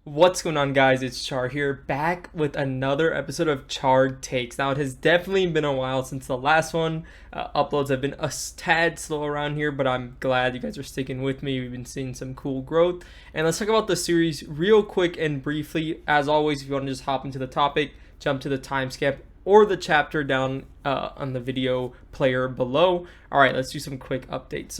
What's going on, guys? It's Char here, back with another episode of Charred Takes. Now, it has definitely been a while since the last one. Uploads have been a tad slow around here, but I'm glad you guys are sticking with me. We've been seeing some cool growth. And let's talk about the series real quick and briefly. As always, if you want to just hop into the topic, jump to the timestamp or the chapter down on the video player below. All right, let's do some quick updates.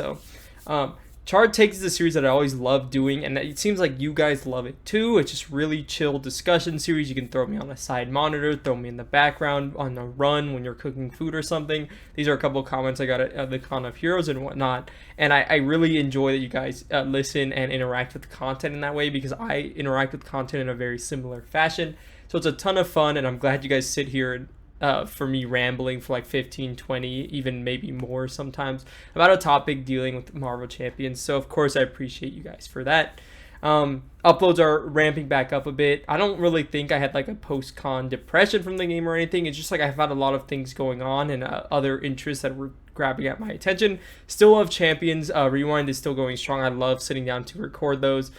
Charred Takes is a series that I always love doing, and it seems like you guys love it too. It's just really chill discussion series. You can throw me on a side monitor, throw me in the background on a run when you're cooking food or something. These are a couple of comments I got at the Con of Heroes and whatnot, and I really enjoy that you guys listen and interact with the content in that way, because I interact with content in a very similar fashion. So it's a ton of fun, and I'm glad you guys sit here and for me rambling for like 15, 20, even maybe more sometimes about a topic dealing with Marvel Champions. So of course I appreciate you guys for that. Uploads are ramping back up a bit. I don't really think I had like a post-con depression from the game or anything. It's just like I've had a lot of things going on and other interests that were grabbing at my attention. Still love Champions. Rewind is still going strong. I love sitting down to record those.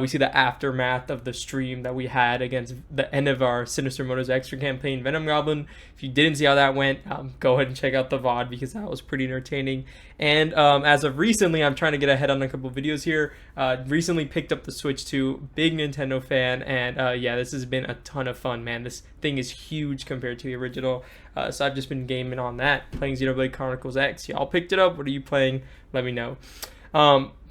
We see the aftermath of the stream that we had against the end of our Sinister Motos Extra campaign, Venom Goblin. If you didn't see how that went, go ahead and check out the VOD because that was pretty entertaining. And as of recently, I'm trying to get ahead on a couple videos here. Recently picked up the Switch 2, big Nintendo fan, and yeah, this has been a ton of fun, man. This thing is huge compared to the original. So I've just been gaming on that, playing Xenoblade Chronicles X. Y'all picked it up? What are you playing? Let me know.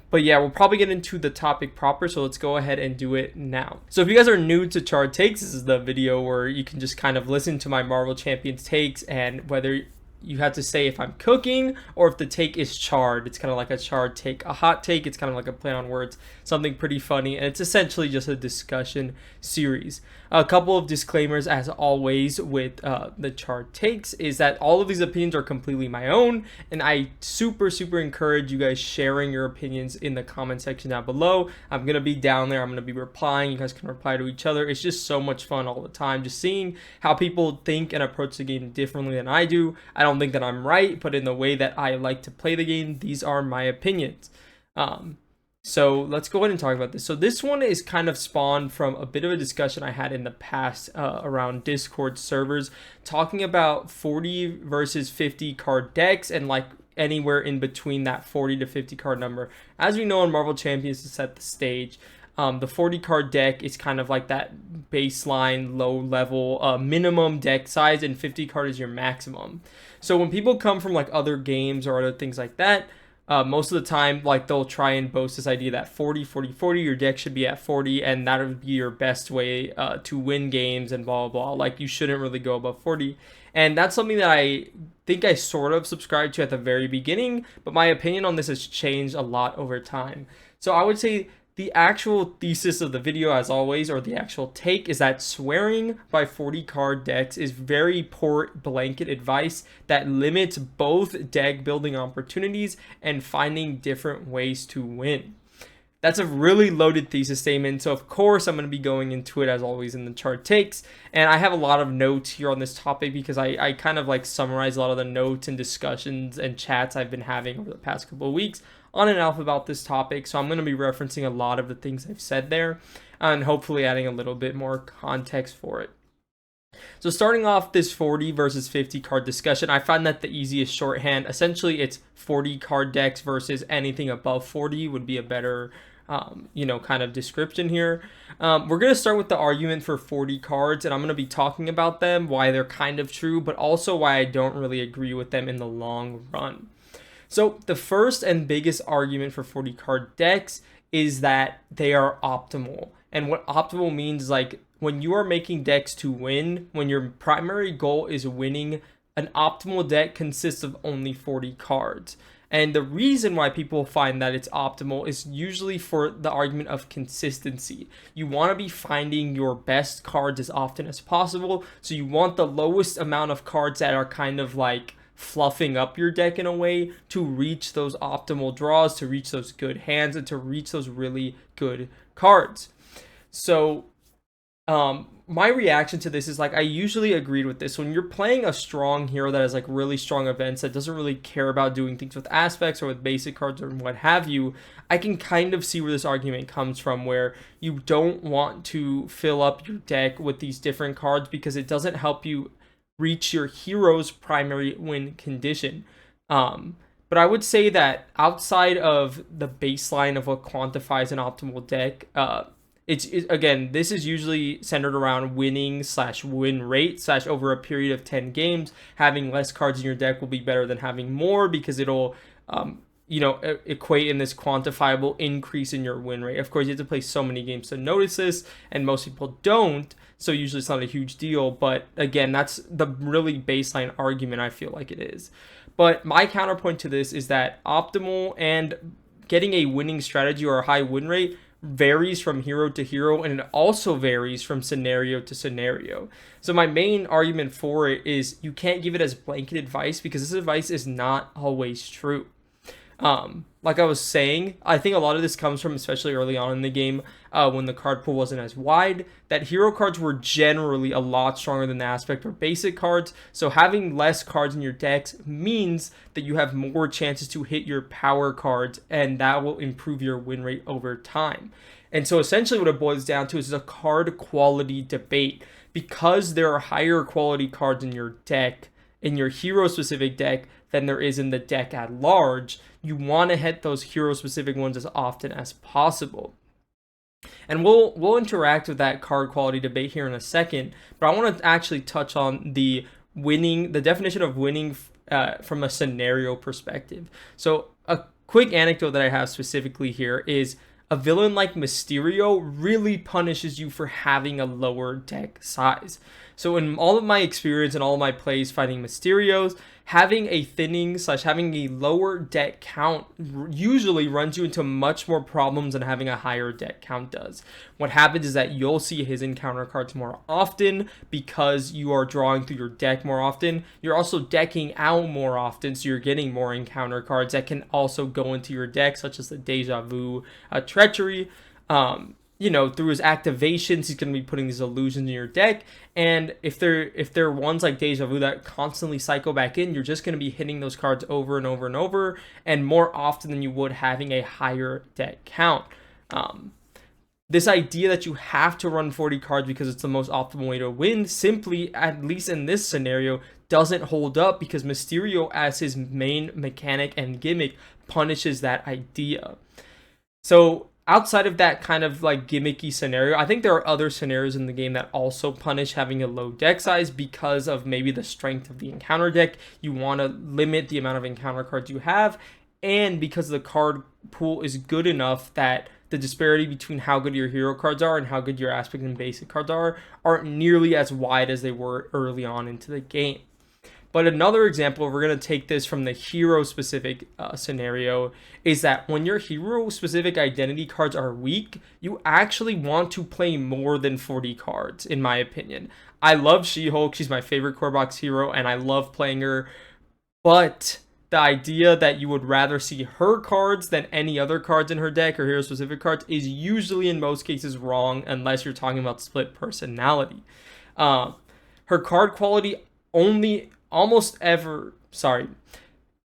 But yeah, we'll probably get into the topic proper, so let's go ahead and do it now. So if you guys are new to Charred Takes, this is the video where you can just kind of listen to my Marvel Champions takes, and whether you have to say if I'm cooking or if the take is charred. It's kind of like a charred take, a hot take. It's kind of like a play on words, something pretty funny, and it's essentially just a discussion series. A couple of disclaimers, as always, with the Charred Takes is that all of these opinions are completely my own, and I super encourage you guys sharing your opinions in the comment section down below. I'm gonna be down there. I'm gonna be replying. You guys can reply to each other. It's just so much fun all the time, just seeing how people think and approach the game differently than I do. I don't think that I'm right, but in the way that I like to play the game, these are my opinions. So let's go ahead and talk about this. So this one is kind of spawned from a bit of a discussion I had in the past around Discord servers, talking about 40 versus 50 card decks and like anywhere in between that 40 to 50 card number. As we know in Marvel Champions, to set the stage, the 40 card deck is kind of like that baseline low level minimum deck size, and 50 card is your maximum. So when people come from like other games or other things like that, most of the time, like, they'll try and boast this idea that 40, 40, 40, your deck should be at 40, and that would be your best way to win games and blah, blah, blah. Like, you shouldn't really go above 40. And that's something that I think I sort of subscribed to at the very beginning, but my opinion on this has changed a lot over time. So I would say the actual thesis of the video, as always, or the actual take, is that swearing by 40 card decks is very poor blanket advice that limits both deck building opportunities and finding different ways to win. That's a really loaded thesis statement, so of course I'm going to be going into it as always in the Charred Takes, and I have a lot of notes here on this topic because I kind of like summarize a lot of the notes and discussions and chats I've been having over the past couple of weeks on and off about this topic. So I'm going to be referencing a lot of the things I've said there and hopefully adding a little bit more context for it. So starting off this 40 versus 50 card discussion, I find that the easiest shorthand, essentially it's 40 card decks versus anything above 40 would be a better kind of description here. We're going to start with the argument for 40 cards, and I'm going to be talking about them, why they're kind of true, but also why I don't really agree with them in the long run. So the first and biggest argument for 40 card decks is that they are optimal. And what optimal means is like when you are making decks to win, when your primary goal is winning, an optimal deck consists of only 40 cards. And the reason why people find that it's optimal is usually for the argument of consistency. You want to be finding your best cards as often as possible. So you want the lowest amount of cards that are kind of like fluffing up your deck in a way to reach those optimal draws, to reach those good hands, and to reach those really good cards. So My reaction to this is like I usually agreed with this. When you're playing a strong hero that has like really strong events that doesn't really care about doing things with aspects or with basic cards or what have you, I can kind of see where this argument comes from, where you don't want to fill up your deck with these different cards because it doesn't help you reach your hero's primary win condition. But I would say that outside of the baseline of what quantifies an optimal deck, again, this is usually centered around winning slash win rate slash over a period of 10 games. Having less cards in your deck will be better than having more because it'll, equate in this quantifiable increase in your win rate. Of course, you have to play so many games to notice this, and most people don't. So usually it's not a huge deal. But again, that's the really baseline argument I feel like it is. But my counterpoint to this is that optimal and getting a winning strategy or a high win rate varies from hero to hero, and it also varies from scenario to scenario. So my main argument for it is you can't give it as blanket advice because this advice is not always true. Like I was saying, I think a lot of this comes from, especially early on in the game, when the card pool wasn't as wide, that hero cards were generally a lot stronger than the aspect or basic cards. So having less cards in your decks means that you have more chances to hit your power cards, and that will improve your win rate over time. And so essentially what it boils down to is a card quality debate. Because there are higher quality cards in your deck, in your hero specific deck, than there is in the deck at large, you want to hit those hero specific ones as often as possible. And we'll interact with that card quality debate here in a second, but I want to actually touch on the definition of winning from a scenario perspective. So a quick anecdote that I have specifically here is a villain like Mysterio really punishes you for having a lower deck size. So in all of my experience and all of my plays fighting Mysterios, having a thinning slash having a lower deck count usually runs you into much more problems than having a higher deck count does. What happens is that you'll see his encounter cards more often because you are drawing through your deck more often. You're also decking out more often, so you're getting more encounter cards that can also go into your deck, such as the Deja Vu, Treachery. Through his activations, he's going to be putting these illusions in your deck, and if they're ones like Deja Vu that constantly cycle back in, you're just going to be hitting those cards over and over and over, and more often than you would having a higher deck count. This idea that you have to run 40 cards because it's the most optimal way to win simply, at least in this scenario, doesn't hold up because Mysterio, as his main mechanic and gimmick, punishes that idea. So outside of that kind of like gimmicky scenario, I think there are other scenarios in the game that also punish having a low deck size because of maybe the strength of the encounter deck. You want to limit the amount of encounter cards you have, and because the card pool is good enough that the disparity between how good your hero cards are and how good your aspect and basic cards aren't nearly as wide as they were early on into the game. But another example, if we're going to take this from the hero-specific scenario, is that when your hero-specific identity cards are weak, you actually want to play more than 40 cards, in my opinion. I love She-Hulk. She's my favorite core box hero, and I love playing her. But the idea that you would rather see her cards than any other cards in her deck or hero-specific cards is usually, in most cases, wrong, unless you're talking about split personality. Her card quality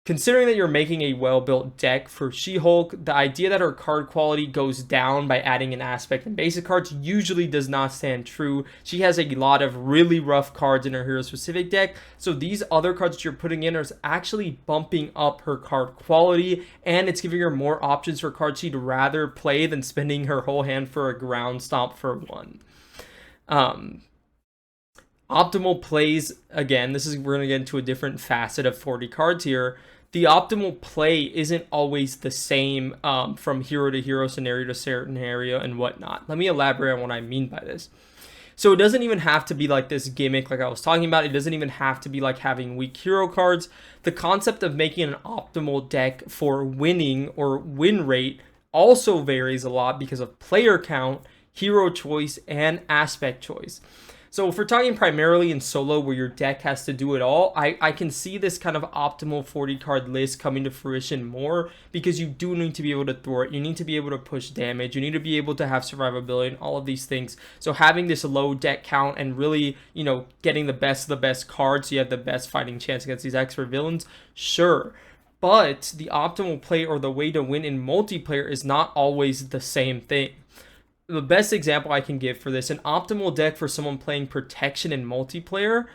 considering that you're making a well-built deck for She-Hulk, the idea that her card quality goes down by adding an aspect and basic cards usually does not stand true. She has a lot of really rough cards in her hero-specific deck, so these other cards that you're putting in are actually bumping up her card quality, and it's giving her more options for cards she'd rather play than spending her whole hand for a ground stomp for one. Optimal plays, again, we're going to get into a different facet of 40 cards here. The optimal play isn't always the same from hero to hero, scenario to scenario, and whatnot. Let me elaborate on what I mean by this. So it doesn't even have to be like this gimmick like I was talking about. It doesn't even have to be like having weak hero cards. The concept of making an optimal deck for winning or win rate also varies a lot because of player count, hero choice, and aspect choice. So if we're talking primarily in solo where your deck has to do it all, I can see this kind of optimal 40 card list coming to fruition more because you do need to be able to thwart, you need to be able to push damage, you need to be able to have survivability and all of these things. So having this low deck count and really, getting the best of the best cards so you have the best fighting chance against these expert villains, sure. But the optimal play or the way to win in multiplayer is not always the same thing. The best example I can give for this, an optimal deck for someone playing protection in multiplayer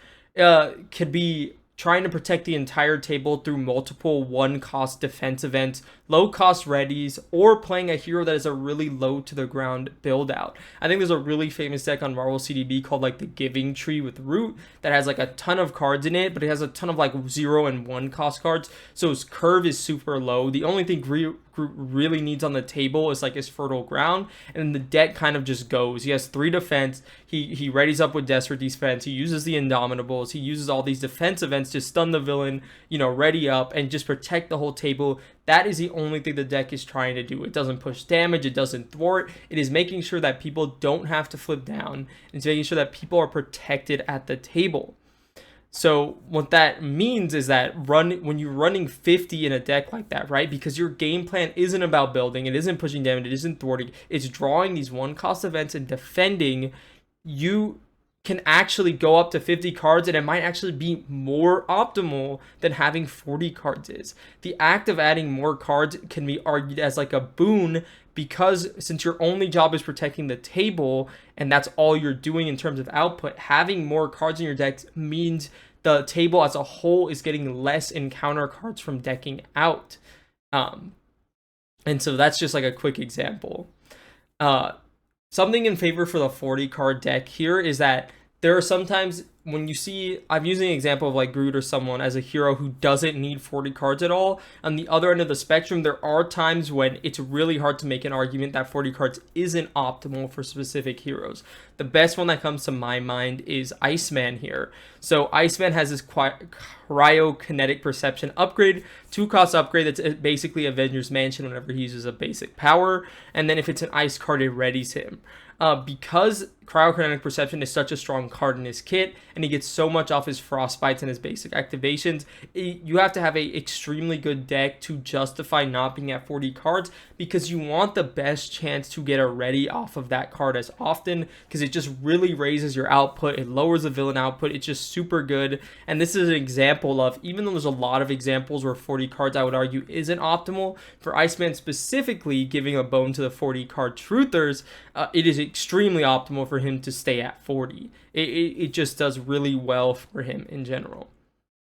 could be trying to protect the entire table through multiple one-cost defense events, low-cost readies, or playing a hero that is a really low-to-the-ground build-out. I think there's a really famous deck on Marvel CDB called like the Giving Tree with Root that has like a ton of cards in it, but it has a ton of like 0 and 1 cost cards, so his curve is super low. The only thing Groot really needs on the table is like his fertile ground, and the deck kind of just goes. He has 3 defense, he readies up with Desperate Defense, he uses the Indomitables, he uses all these defense events to stun the villain, ready up and just protect the whole table. That is the only thing the deck is trying to do. It doesn't push damage, it doesn't thwart, it is making sure that people don't have to flip down, it's making sure that people are protected at the table. So what that means is that when you're running 50 in a deck like that, right? Because your game plan isn't about building, it isn't pushing damage, it isn't thwarting, it's drawing these one-cost events and defending, you can actually go up to 50 cards, and it might actually be more optimal than having 40 cards is. The act of adding more cards can be argued as like a boon, because since your only job is protecting the table and that's all you're doing in terms of output, having more cards in your decks means the table as a whole is getting less encounter cards from decking out. And so that's just like a quick example. Something in favor for the 40 card deck here is that there are sometimes when you see, I'm using an example of like Groot or someone as a hero who doesn't need 40 cards at all. On the other end of the spectrum, there are times when it's really hard to make an argument that 40 cards isn't optimal for specific heroes. The best one that comes to my mind is Iceman here. So Iceman has this cryokinetic perception upgrade, 2-cost upgrade that's basically Avengers Mansion whenever he uses a basic power. And then if it's an ice card, it readies him. Because cryokinetic perception is such a strong card in his kit, and he gets so much off his frostbites and his basic activations, you have to have a extremely good deck to justify not being at 40 cards, because you want the best chance to get a ready off of that card as often, because it just really raises your output, it lowers the villain output, it's just super good. And this is an example of, even though there's a lot of examples where 40 cards I would argue isn't optimal, for Iceman specifically, giving a bone to the 40 card truthers, it is extremely optimal for him to stay at 40. It just does really well for him in general.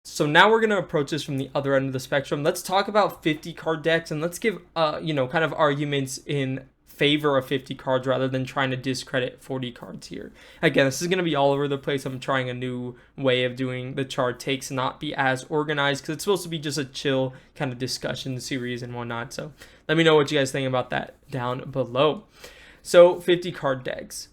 So now we're going to approach this from the other end of the spectrum. Let's talk about 50 card decks, and let's give kind of arguments in favor of 50 cards rather than trying to discredit 40 cards here. Again, this is going to be all over the place. I'm trying a new way of doing the Charred Takes, not be as organized, because it's supposed to be just a chill kind of discussion series and whatnot. So let me know what you guys think about that down below. So 50 card decks.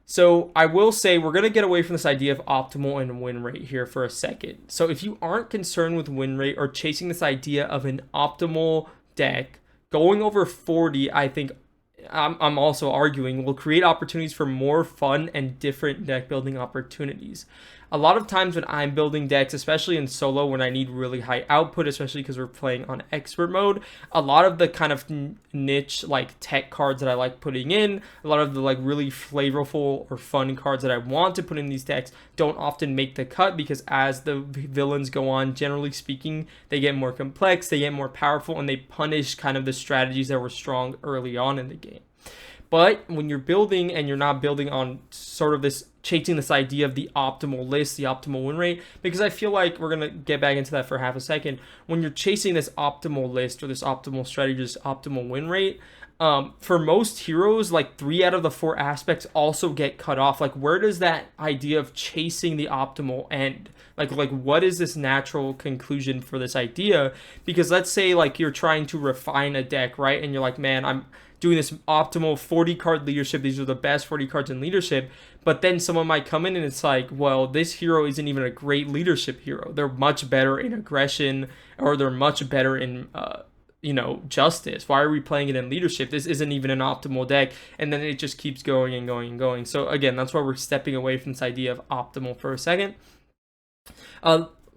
So I will say we're going to get away from this idea of optimal and win rate here for a second. So if you aren't concerned with win rate or chasing this idea of an optimal deck, going over 40, I think I'm also arguing, will create opportunities for more fun and different deck building opportunities. A lot of times when I'm building decks, especially in solo when I need really high output, especially because we're playing on expert mode, a lot of the kind of niche like tech cards that I like putting in, a lot of the like really flavorful or fun cards that I want to put in these decks don't often make the cut, because as the villains go on, generally speaking, they get more complex, they get more powerful, and they punish kind of the strategies that were strong early on in the game. But when you're building and you're not building on sort of this chasing this idea of the optimal list, the optimal win rate, because I feel like we're going to get back into that for half a second. When you're chasing this optimal list or this optimal strategy, this optimal win rate, for most heroes, like 3 out of the 4 aspects also get cut off. Like, where does that idea of chasing the optimal end? Like what is this natural conclusion for this idea? Because let's say like you're trying to refine a deck, right? And you're like, man, I'm doing this optimal 40 card leadership. These are the best 40 cards in leadership. But then someone might come in and it's like, well, this hero isn't even a great leadership hero. They're much better in aggression, or they're much better in justice? Why are we playing it in leadership? This isn't even an optimal deck. And then it just keeps going and going and going. So again, that's why we're stepping away from this idea of optimal for a second.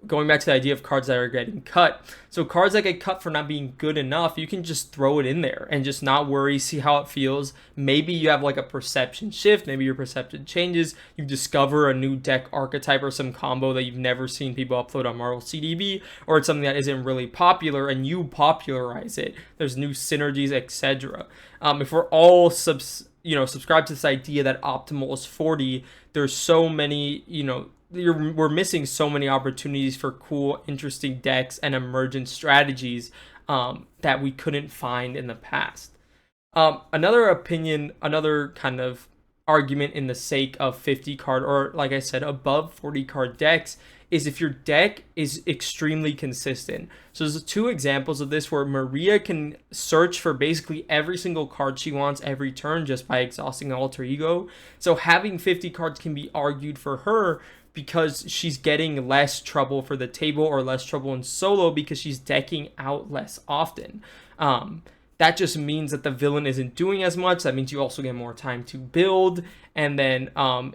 Going back to the idea of cards that are getting cut. So cards that get cut for not being good enough, you can just throw it in there and just not worry, see how it feels. Maybe you have like a perception shift, maybe your perception changes, you discover a new deck archetype or some combo that you've never seen people upload on Marvel CDB, or it's something that isn't really popular and you popularize it. There's new synergies, etc. If we're all subscribe to this idea that optimal is 40, there's so many, we're missing so many opportunities for cool, interesting decks and emergent strategies that we couldn't find in the past. Another kind of argument in the sake of 50 card, or like I said, above 40 card decks, is if your deck is extremely consistent. So there's 2 examples of this where Maria can search for basically every single card she wants every turn just by exhausting Alter Ego. So having 50 cards can be argued for her because she's getting less trouble for the table or less trouble in solo because she's decking out less often. That just means that the villain isn't doing as much. That means you also get more time to build. And then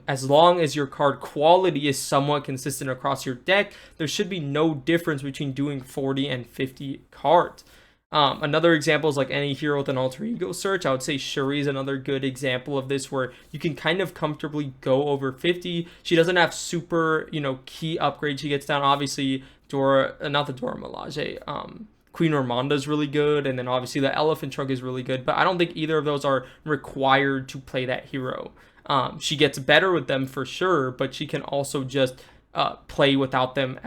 as long as your card quality is somewhat consistent across your deck, there should be no difference between doing 40 and 50 cards. Another example is like any hero with an alter ego search. I would say Shuri is another good example of this where you can kind of comfortably go over 50. She doesn't have super, key upgrades she gets down. Obviously, Dora Milaje, Queen Ramonda is really good, and then obviously the Elephant Trunk is really good, but I don't think either of those are required to play that hero. She gets better with them for sure, but she can also just play without them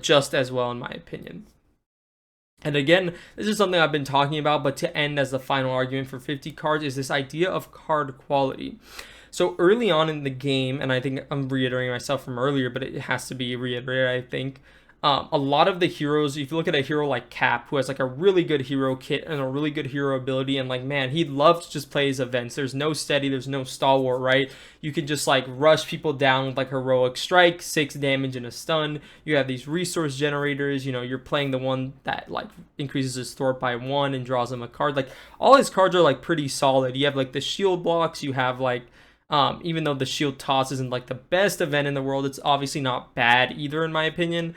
just as well, in my opinion. And again, this is something I've been talking about, but to end as the final argument for 50 cards is this idea of card quality. So early on in the game, and I think I'm reiterating myself from earlier, but it has to be reiterated, I think, a lot of the heroes, if you look at a hero like Cap, who has like a really good hero kit and a really good hero ability, and like, man, he'd love to just play his events. There's no steady, there's no stalwart, right? You can just like rush people down with like heroic strike, 6 damage and a stun. You have these resource generators, you're playing the one that like increases his thwart by 1 and draws him a card. Like all his cards are like pretty solid. You have like the shield blocks, you have like even though the shield toss isn't like the best event in the world, it's obviously not bad either in my opinion.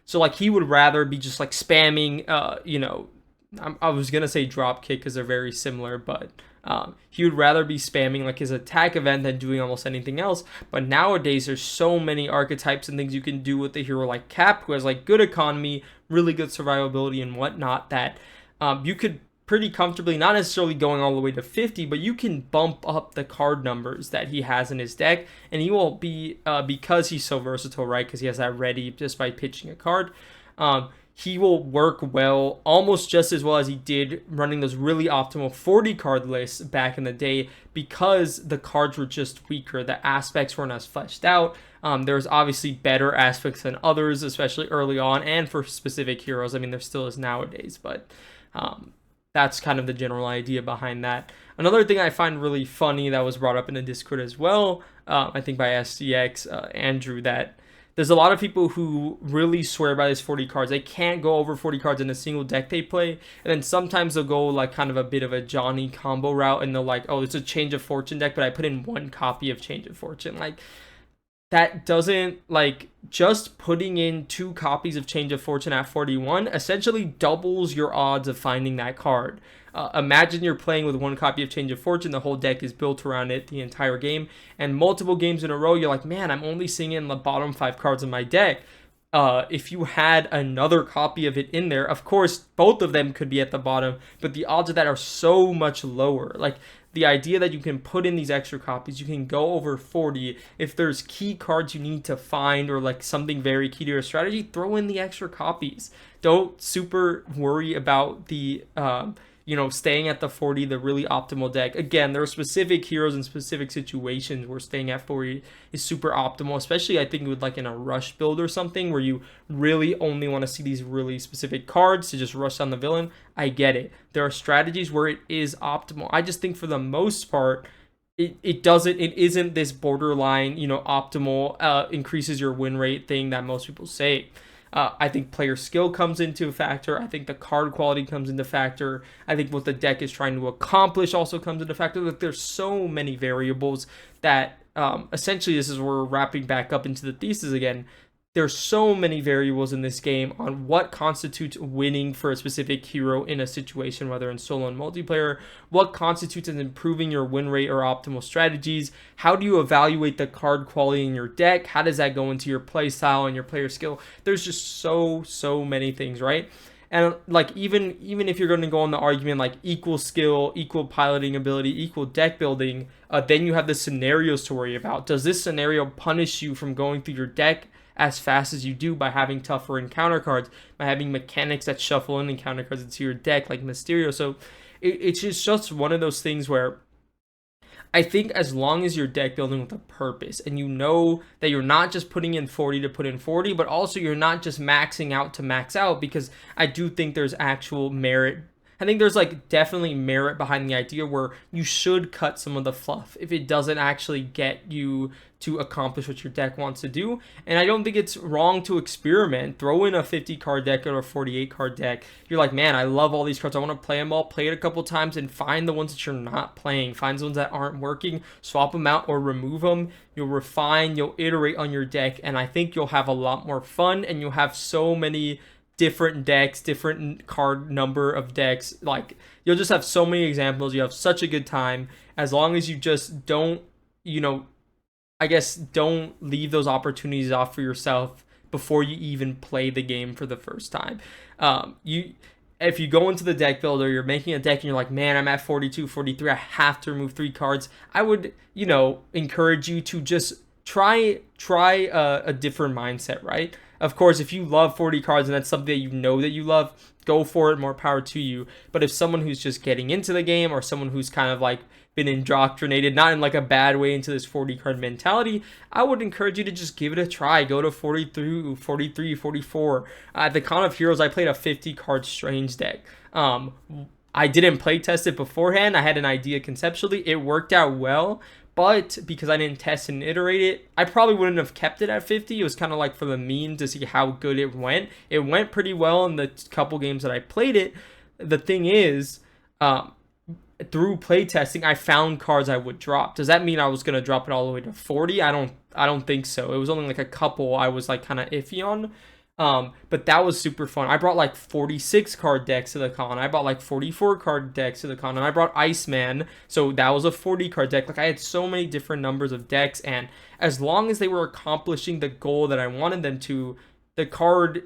So like he would rather be just like spamming, I was going to say drop kick because they're very similar, but he would rather be spamming like his attack event than doing almost anything else. But nowadays there's so many archetypes and things you can do with a hero like Cap, who has like good economy, really good survivability and whatnot, that you could pretty comfortably, not necessarily going all the way to 50, but you can bump up the card numbers that he has in his deck, and he will be, because he's so versatile, right, because he has that ready just by pitching a card, he will work well, almost just as well as he did running those really optimal 40 card lists back in the day, because the cards were just weaker, the aspects weren't as fleshed out. There's obviously better aspects than others, especially early on, and for specific heroes. I mean, there still is nowadays, but that's kind of the general idea behind that. Another thing I find really funny that was brought up in the Discord as well, I think by SCX, Andrew, that there's a lot of people who really swear by this 40 cards. They can't go over 40 cards in a single deck they play. And then sometimes they'll go like kind of a bit of a Johnny combo route, and they'll like, oh, it's a Change of Fortune deck, but I put in 1 copy of Change of Fortune. Like, that doesn't, like, just putting in 2 copies of Change of Fortune at 41 essentially doubles your odds of finding that card. Imagine you're playing with 1 copy of Change of Fortune, the whole deck is built around it the entire game, and multiple games in a row, you're like, man, I'm only seeing it in the bottom 5 cards of my deck. If you had another copy of it in there, of course, both of them could be at the bottom, but the odds of that are so much lower. Like, the idea that you can put in these extra copies, you can go over 40. If there's key cards you need to find or like something very key to your strategy, throw in the extra copies. Don't super worry about the staying at the 40, the really optimal deck. Again, there are specific heroes in specific situations where staying at 40 is super optimal, especially I think with like in a rush build or something where you really only want to see these really specific cards to just rush down the villain. I get it. There are strategies where it is optimal. I just think for the most part, it isn't this borderline, optimal, increases your win rate thing that most people say. I think player skill comes into a factor. I think the card quality comes into factor. I think what the deck is trying to accomplish also comes into factor. Like, there's so many variables that essentially this is where we're wrapping back up into the thesis again. There's so many variables in this game on what constitutes winning for a specific hero in a situation, whether in solo and multiplayer, what constitutes as improving your win rate or optimal strategies, how do you evaluate the card quality in your deck, how does that go into your play style and your player skill. There's just so many things, right? And like even if you're going to go on the argument like equal skill, equal piloting ability, equal deck building, then you have the scenarios to worry about. Does this scenario punish you from going through your deck as fast as you do by having tougher encounter cards, by having mechanics that shuffle in encounter cards into your deck like Mysterio? So it's just one of those things where I think as long as you're deck building with a purpose and you know that you're not just putting in 40 to put in 40, but also you're not just maxing out to max out, because I do think there's actual merit. I think there's like definitely merit behind the idea where you should cut some of the fluff if it doesn't actually get you to accomplish what your deck wants to do. And I don't think it's wrong to experiment. Throw in a 50 card deck or a 48 card deck. You're like, man, I love all these cards. I want to play them all. Play it a couple times and find the ones that you're not playing. Find the ones that aren't working. Swap them out or remove them. You'll refine. You'll iterate on your deck. And I think you'll have a lot more fun. And you'll have so many different decks, different card number of decks. Like, you'll just have so many examples. You have such a good time as long as you just don't, I guess, don't leave those opportunities off for yourself before you even play the game for the first time. If you go into the deck builder, you're making a deck and you're like, man, I'm at 42, 43, I have to remove 3 cards. I would, encourage you to just try a different mindset, right? Of course, if you love 40 cards and that's something that that you love, go for it, more power to you. But if someone who's just getting into the game, or someone who's kind of like been indoctrinated, not in like a bad way, into this 40 card mentality, I would encourage you to just give it a try. Go to 43, 44. At the Con of Heroes, I played a 50 card Strange deck. I didn't play test it beforehand. I had an idea conceptually. It worked out well. But because I didn't test and iterate it, I probably wouldn't have kept it at 50. It was kind of like for the meme to see how good it went. It went pretty well in the couple games that I played it. The thing is, through playtesting, I found cards I would drop. Does that mean I was going to drop it all the way to 40? I don't think so. It was only like a couple I was like kind of iffy on. But that was super fun. I brought like 46 card decks to the con. I brought like 44 card decks to the con. And I brought Iceman. So that was a 40 card deck. Like, I had so many different numbers of decks. And as long as they were accomplishing the goal that I wanted them to, the card,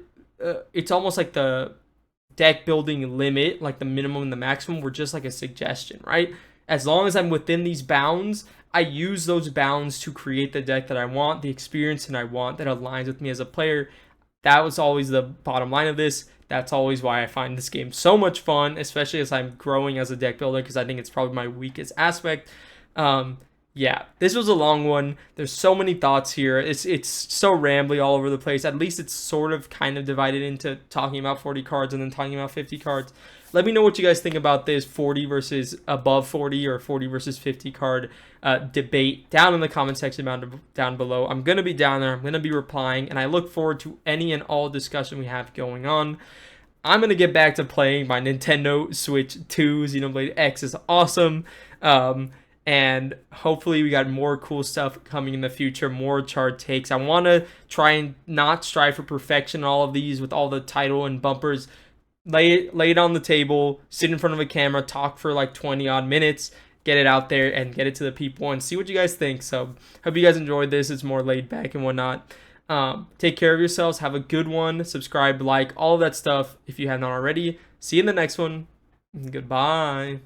it's almost like the deck building limit, like the minimum and the maximum, were just like a suggestion, right? As long as I'm within these bounds, I use those bounds to create the deck that I want, the experience that I want, that aligns with me as a player. That was always the bottom line of this. That's always why I find this game so much fun, especially as I'm growing as a deck builder, because I think it's probably my weakest aspect. Yeah, this was a long one. There's so many thoughts here. It's so rambly all over the place. At least it's sort of kind of divided into talking about 40 cards and then talking about 50 cards. Let me know what you guys think about this 40 versus above 40 or 40 versus 50 card debate down in the comment section down below. I'm going to be down there. I'm going to be replying, and I look forward to any and all discussion we have going on. I'm going to get back to playing my Nintendo Switch 2. Xenoblade X is awesome. And hopefully we got more cool stuff coming in the future, more Charred Takes. I want to try and not strive for perfection in all of these with all the title and bumpers. Lay it on the table, sit in front of a camera, talk for like 20 odd minutes, get it out there and get it to the people and see what you guys think. So hope you guys enjoyed this. It's more laid back and whatnot. Take care of yourselves. Have a good one. Subscribe, like, all of that stuff if you have not already. See you in the next one. Goodbye.